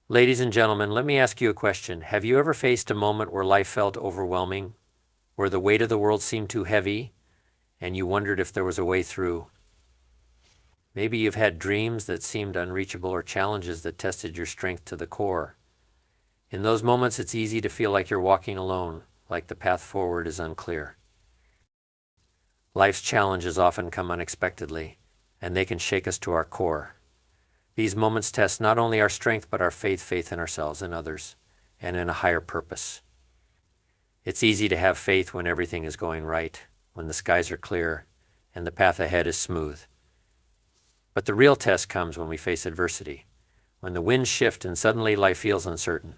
Ladies and gentlemen, let me ask you a question. Have you ever faced a moment where life felt overwhelming, where the weight of the world seemed too heavy, and you wondered if there was a way through? Maybe you've had dreams that seemed unreachable or challenges that tested your strength to the core. In those moments, it's easy to feel like you're walking alone, like the path forward is unclear. Life's challenges often come unexpectedly, and they can shake us to our core. These moments test not only our strength, but our faith in ourselves and others, and in a higher purpose. It's easy to have faith when everything is going right, when the skies are clear, and the path ahead is smooth. But the real test comes when we face adversity, when the winds shift and suddenly life feels uncertain.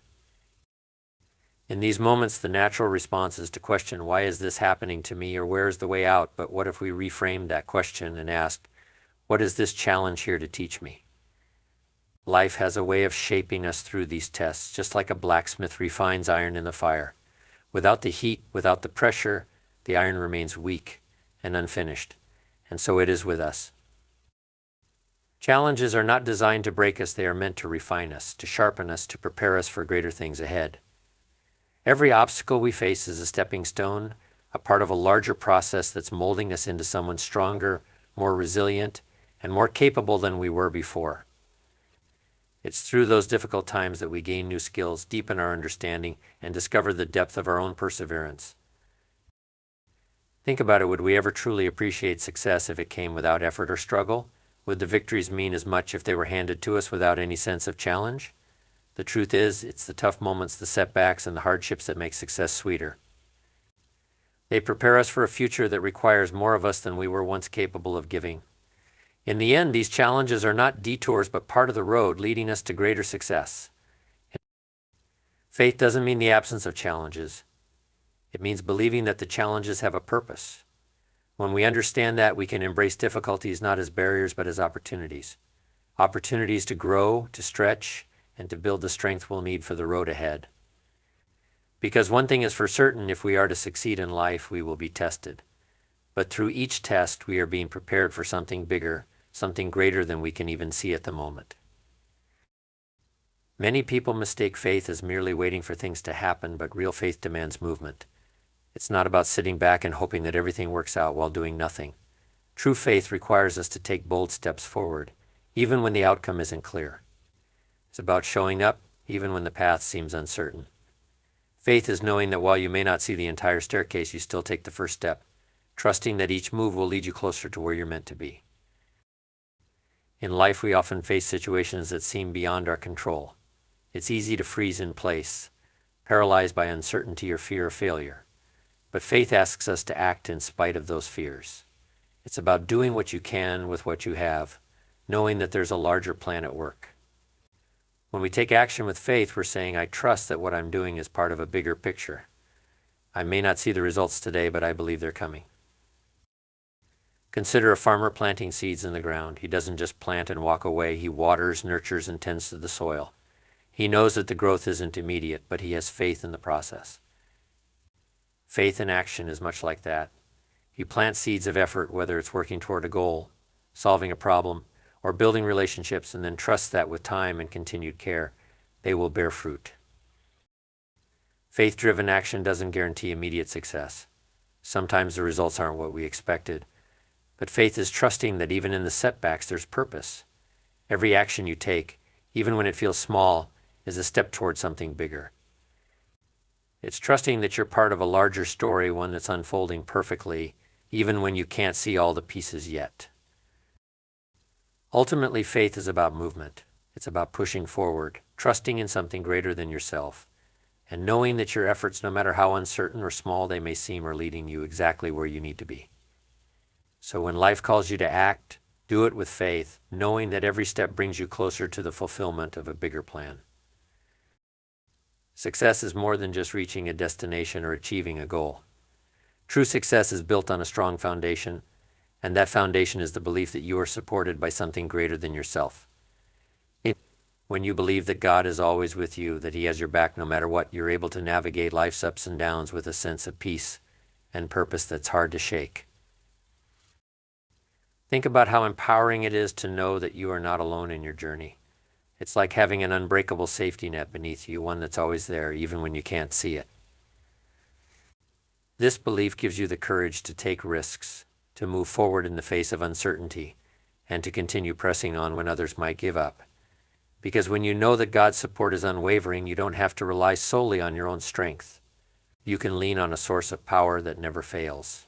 In these moments, the natural response is to question, why is this happening to me, or where is the way out? But what if we reframed that question and asked, what is this challenge here to teach me? Life has a way of shaping us through these tests, just like a blacksmith refines iron in the fire. Without the heat, without the pressure, the iron remains weak and unfinished. And so it is with us. Challenges are not designed to break us, they are meant to refine us, to sharpen us, to prepare us for greater things ahead. Every obstacle we face is a stepping stone, a part of a larger process that's molding us into someone stronger, more resilient, and more capable than we were before. It's through those difficult times that we gain new skills, deepen our understanding, and discover the depth of our own perseverance. Think about it, would we ever truly appreciate success if it came without effort or struggle? Would the victories mean as much if they were handed to us without any sense of challenge? The truth is, it's the tough moments, the setbacks, and the hardships that make success sweeter. They prepare us for a future that requires more of us than we were once capable of giving. In the end, these challenges are not detours, but part of the road leading us to greater success. Faith doesn't mean the absence of challenges. It means believing that the challenges have a purpose. When we understand that, we can embrace difficulties not as barriers, but as opportunities. Opportunities to grow, to stretch, and to build the strength we'll need for the road ahead. Because one thing is for certain, if we are to succeed in life, we will be tested. But through each test, we are being prepared for something bigger, something greater than we can even see at the moment. Many people mistake faith as merely waiting for things to happen, but real faith demands movement. It's not about sitting back and hoping that everything works out while doing nothing. True faith requires us to take bold steps forward, even when the outcome isn't clear. It's about showing up, even when the path seems uncertain. Faith is knowing that while you may not see the entire staircase, you still take the first step, trusting that each move will lead you closer to where you're meant to be. In life, we often face situations that seem beyond our control. It's easy to freeze in place, paralyzed by uncertainty or fear of failure. But faith asks us to act in spite of those fears. It's about doing what you can with what you have, knowing that there's a larger plan at work. When we take action with faith, we're saying, I trust that what I'm doing is part of a bigger picture. I may not see the results today, but I believe they're coming. Consider a farmer planting seeds in the ground. He doesn't just plant and walk away. He waters, nurtures, and tends to the soil. He knows that the growth isn't immediate, but he has faith in the process. Faith in action is much like that. You plant seeds of effort, whether it's working toward a goal, solving a problem, or building relationships, and then trust that with time and continued care, they will bear fruit. Faith-driven action doesn't guarantee immediate success. Sometimes the results aren't what we expected. But faith is trusting that even in the setbacks, there's purpose. Every action you take, even when it feels small, is a step toward something bigger. It's trusting that you're part of a larger story, one that's unfolding perfectly, even when you can't see all the pieces yet. Ultimately, faith is about movement. It's about pushing forward, trusting in something greater than yourself, and knowing that your efforts, no matter how uncertain or small they may seem, are leading you exactly where you need to be. So when life calls you to act, do it with faith, knowing that every step brings you closer to the fulfillment of a bigger plan. Success is more than just reaching a destination or achieving a goal. True success is built on a strong foundation, and that foundation is the belief that you are supported by something greater than yourself. When you believe that God is always with you, that He has your back no matter what, you're able to navigate life's ups and downs with a sense of peace and purpose that's hard to shake. Think about how empowering it is to know that you are not alone in your journey. It's like having an unbreakable safety net beneath you, one that's always there, even when you can't see it. This belief gives you the courage to take risks, to move forward in the face of uncertainty, and to continue pressing on when others might give up. Because when you know that God's support is unwavering, you don't have to rely solely on your own strength. You can lean on a source of power that never fails.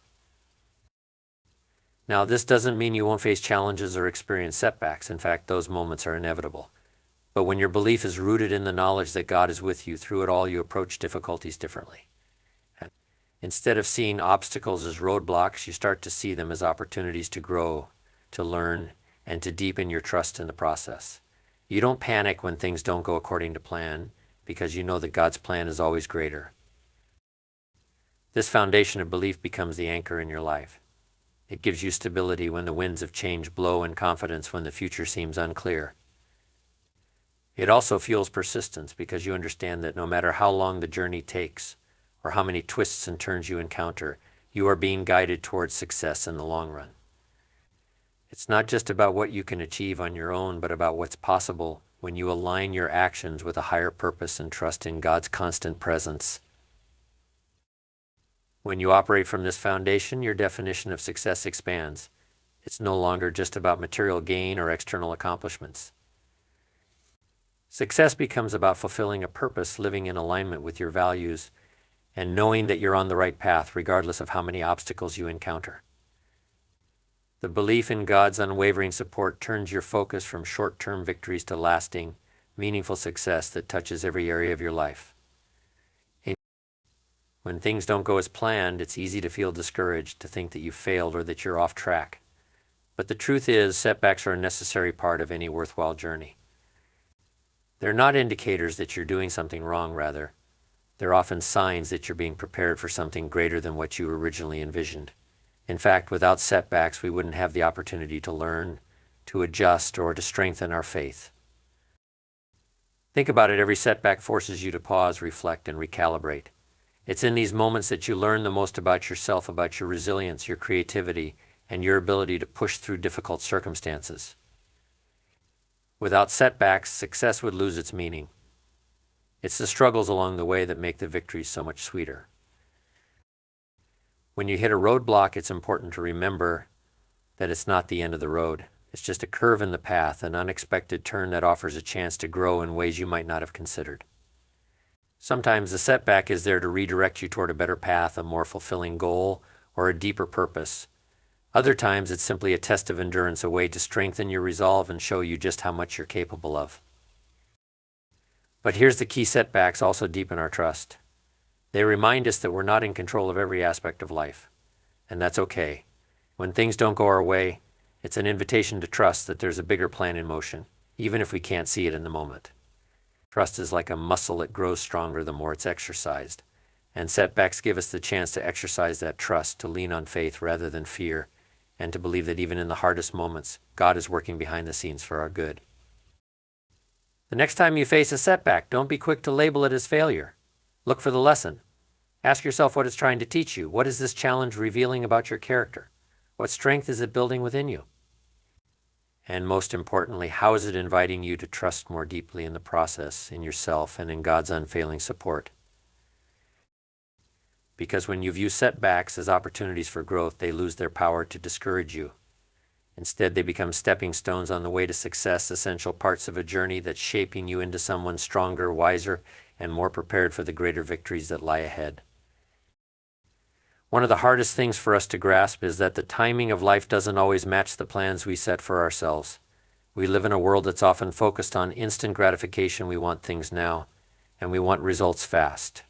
Now, this doesn't mean you won't face challenges or experience setbacks. In fact, those moments are inevitable. But when your belief is rooted in the knowledge that God is with you through it all, you approach difficulties differently. Instead of seeing obstacles as roadblocks, you start to see them as opportunities to grow, to learn, and to deepen your trust in the process. You don't panic when things don't go according to plan, because you know that God's plan is always greater. This foundation of belief becomes the anchor in your life. It gives you stability when the winds of change blow and confidence when the future seems unclear. It also fuels persistence because you understand that no matter how long the journey takes or how many twists and turns you encounter, you are being guided towards success in the long run. It's not just about what you can achieve on your own, but about what's possible when you align your actions with a higher purpose and trust in God's constant presence. When you operate from this foundation, your definition of success expands. It's no longer just about material gain or external accomplishments. Success becomes about fulfilling a purpose, living in alignment with your values, and knowing that you're on the right path regardless of how many obstacles you encounter. The belief in God's unwavering support turns your focus from short-term victories to lasting, meaningful success that touches every area of your life. When things don't go as planned, it's easy to feel discouraged, to think that you failed or that you're off track. But the truth is, setbacks are a necessary part of any worthwhile journey. They're not indicators that you're doing something wrong, rather. They're often signs that you're being prepared for something greater than what you originally envisioned. In fact, without setbacks, we wouldn't have the opportunity to learn, to adjust, or to strengthen our faith. Think about it, every setback forces you to pause, reflect, and recalibrate. It's in these moments that you learn the most about yourself, about your resilience, your creativity, and your ability to push through difficult circumstances. Without setbacks, success would lose its meaning. It's the struggles along the way that make the victories so much sweeter. When you hit a roadblock, it's important to remember that it's not the end of the road. It's just a curve in the path, an unexpected turn that offers a chance to grow in ways you might not have considered. Sometimes the setback is there to redirect you toward a better path, a more fulfilling goal, or a deeper purpose. Other times it's simply a test of endurance, a way to strengthen your resolve and show you just how much you're capable of. But here's the key: setbacks also deepen our trust. They remind us that we're not in control of every aspect of life, and that's okay. When things don't go our way, it's an invitation to trust that there's a bigger plan in motion, even if we can't see it in the moment. Trust is like a muscle that grows stronger the more it's exercised, and setbacks give us the chance to exercise that trust, to lean on faith rather than fear, and to believe that even in the hardest moments, God is working behind the scenes for our good. The next time you face a setback, don't be quick to label it as failure. Look for the lesson. Ask yourself what it's trying to teach you. What is this challenge revealing about your character? What strength is it building within you? And most importantly, how is it inviting you to trust more deeply in the process, in yourself, and in God's unfailing support? Because when you view setbacks as opportunities for growth, they lose their power to discourage you. Instead, they become stepping stones on the way to success, essential parts of a journey that's shaping you into someone stronger, wiser, and more prepared for the greater victories that lie ahead. One of the hardest things for us to grasp is that the timing of life doesn't always match the plans we set for ourselves. We live in a world that's often focused on instant gratification. We want things now, and we want results fast.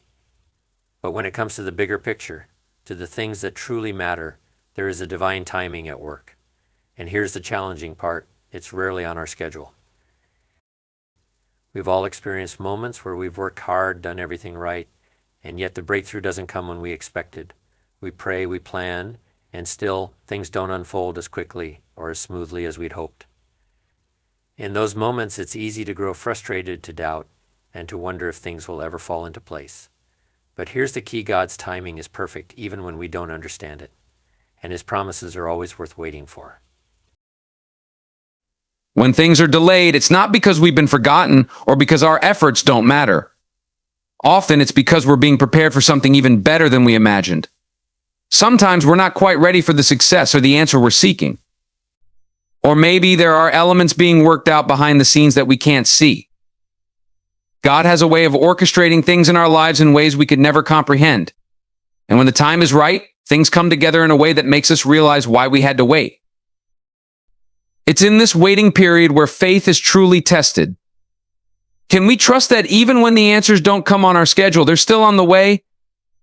But when it comes to the bigger picture, to the things that truly matter, there is a divine timing at work. And here's the challenging part: it's rarely on our schedule. We've all experienced moments where we've worked hard, done everything right, and yet the breakthrough doesn't come when we expected. We pray, we plan, and still things don't unfold as quickly or as smoothly as we'd hoped. In those moments, it's easy to grow frustrated, to doubt, and to wonder if things will ever fall into place. But here's the key: God's timing is perfect even when we don't understand it, and His promises are always worth waiting for. When things are delayed, it's not because we've been forgotten or because our efforts don't matter. Often it's because we're being prepared for something even better than we imagined. Sometimes we're not quite ready for the success or the answer we're seeking. Or maybe there are elements being worked out behind the scenes that we can't see. God has a way of orchestrating things in our lives in ways we could never comprehend. And when the time is right, things come together in a way that makes us realize why we had to wait. It's in this waiting period where faith is truly tested. Can we trust that even when the answers don't come on our schedule, they're still on the way?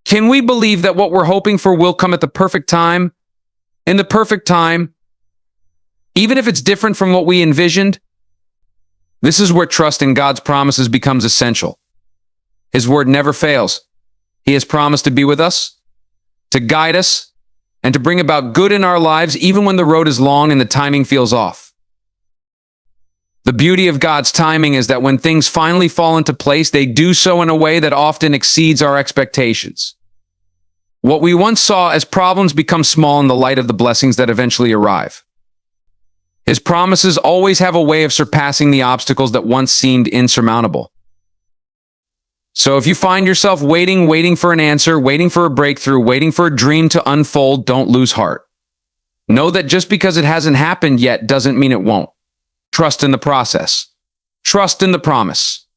Can we believe that what we're hoping for will come at the perfect time? In the perfect time? Even if it's different from what we envisioned? This is where trust in God's promises becomes essential. His word never fails. He has promised to be with us, to guide us, and to bring about good in our lives even when the road is long and the timing feels off. The beauty of God's timing is that when things finally fall into place, they do so in a way that often exceeds our expectations. What we once saw as problems become small in the light of the blessings that eventually arrive. His promises always have a way of surpassing the obstacles that once seemed insurmountable. So if you find yourself waiting for an answer, waiting for a breakthrough, waiting for a dream to unfold, don't lose heart. Know that just because it hasn't happened yet doesn't mean it won't. Trust in the process. Trust in the promise.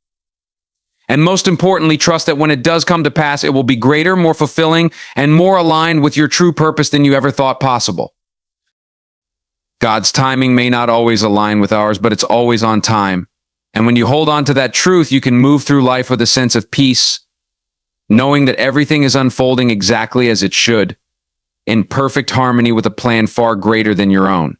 And most importantly, trust that when it does come to pass, it will be greater, more fulfilling, and more aligned with your true purpose than you ever thought possible. God's timing may not always align with ours, but it's always on time. And when you hold on to that truth, you can move through life with a sense of peace, knowing that everything is unfolding exactly as it should, in perfect harmony with a plan far greater than your own.